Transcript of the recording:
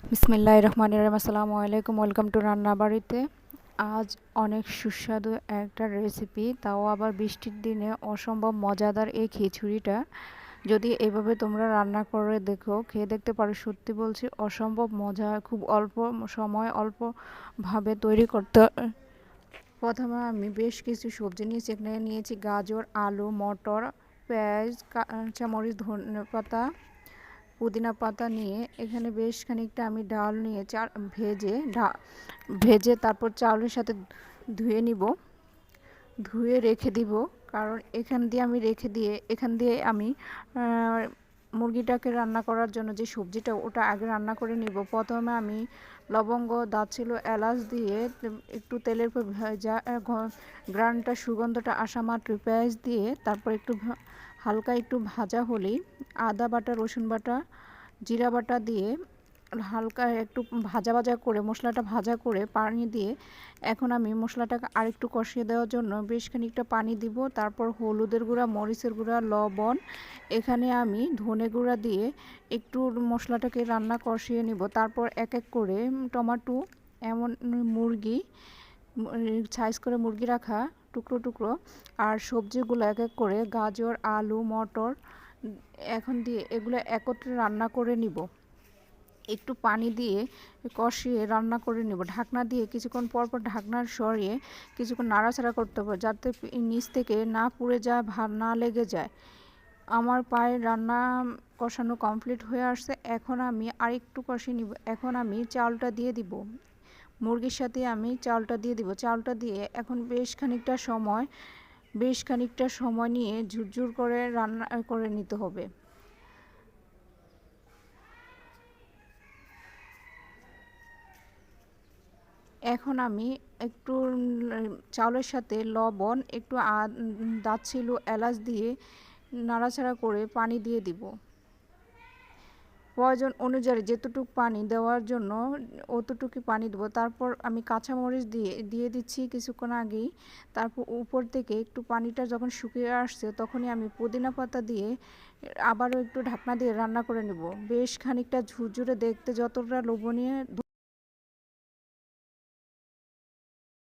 বিসমিল্লাহির রহমানির রহিম। আসসালামু আলাইকুম, ওয়েলকাম টু রান্না বাড়িতে। আজ অনেক সুস্বাদু একটা রেসিপি, তাও আবার বৃষ্টির দিনে অসম্ভব মজাদার এই খিচুড়িটা যদি এভাবে তোমরা রান্না করে দেখো, খেয়ে দেখতে পারো। সত্যি বলছি, অসম্ভব মজা। খুব অল্প সময় অল্পভাবে তৈরি করতে। প্রথমে আমি বেশ কিছু সবজি নিয়েছি। এখানে নিয়েছি গাজর, আলু, মটর, পেঁয়াজ, কাঁচামরিচ, ধনেপাতা, পুদিনা পাতা নিয়ে এখানে বেশ খানিকটা আমি ডাল নিয়ে ভেজে তারপর চাউলের সাথে ধুয়ে নিব, ধুয়ে রেখে দিব। কারণ এখান দিয়ে আমি মুরগিটাকে রান্না করার জন্য যে সবজিটা ওটা আগে রান্না করে নিব। প্রথমে আমি লবঙ্গ, দারচিনি, এলাচ দিয়ে একটু তেলের উপর ভেজা গ্রানটা সুগন্ধটা আসা মাত্র পেঁয়াজ দিয়ে তারপর একটু হালকা একটু ভাজা হলেই আদা বাটা, রসুন বাটা, জিরা বাটা দিয়ে হালকা একটু ভাজা করে মশলাটা ভাজা করে পানি দিয়ে এখন আমি মশলাটাকে আরেকটু কষিয়ে দেওয়ার জন্য বেশ খানিকটা পানি দিব। তারপর হলুদের গুঁড়া, মরিচের গুঁড়া, লবণ, এখানে আমি ধনে গুঁড়া দিয়ে একটু মশলাটাকে রান্না কষিয়ে নিব। তারপর এক এক করে টমেটো, এমন মুরগি সাইজ করে মুরগি রাখা টুকরো টুকরো, আর সবজিগুলো এক এক করে গাজর, আলু, মটর এখন দিয়ে এগুলো একত্রে রান্না করে নিব। একটু পানি দিয়ে কষিয়ে রান্না করে নেব। ঢাকনা দিয়ে কিছুক্ষণ পর পর ঢাকনা সরিয়ে কিছুক্ষণ নাড়াচাড়া করতে হবে, যাতে নিচ থেকে না পুড়ে যায়, ভার না লেগে যায়। আমার পায়ে রান্না কষানো কমপ্লিট হয়ে আসছে। এখন আমি আরেকটু কষিয়ে নিব। এখন আমি চালটা দিয়ে দিব, মুরগির সাথে আমি চালটা দিয়ে দিব। চালটা দিয়ে এখন বেশ খানিকটা সময় নিয়ে ঝুরঝুর করে রান্না করে নিতে হবে। এখন আমি একটু চাউলের সাথে লবণ, একটু দারচিনি, এলাচ দিয়ে নাড়াচাড়া করে পানি দিয়ে দিব। প্রয়োজন অনুযায়ী যেতটুকু পানি দেওয়ার জন্য অতটুকু পানি দেবো। তারপর আমি কাঁচামরিচ দিয়ে দিচ্ছি কিছুক্ষণ আগেই। তারপর উপর থেকে একটু পানিটা যখন শুকিয়ে আসছে তখনই আমি পুদিনা পাতা দিয়ে আবারও একটু ঢাকনা দিয়ে রান্না করে নেব। বেশ খানিকটা ঝুরঝুরে, দেখতে যতটা লোভনীয়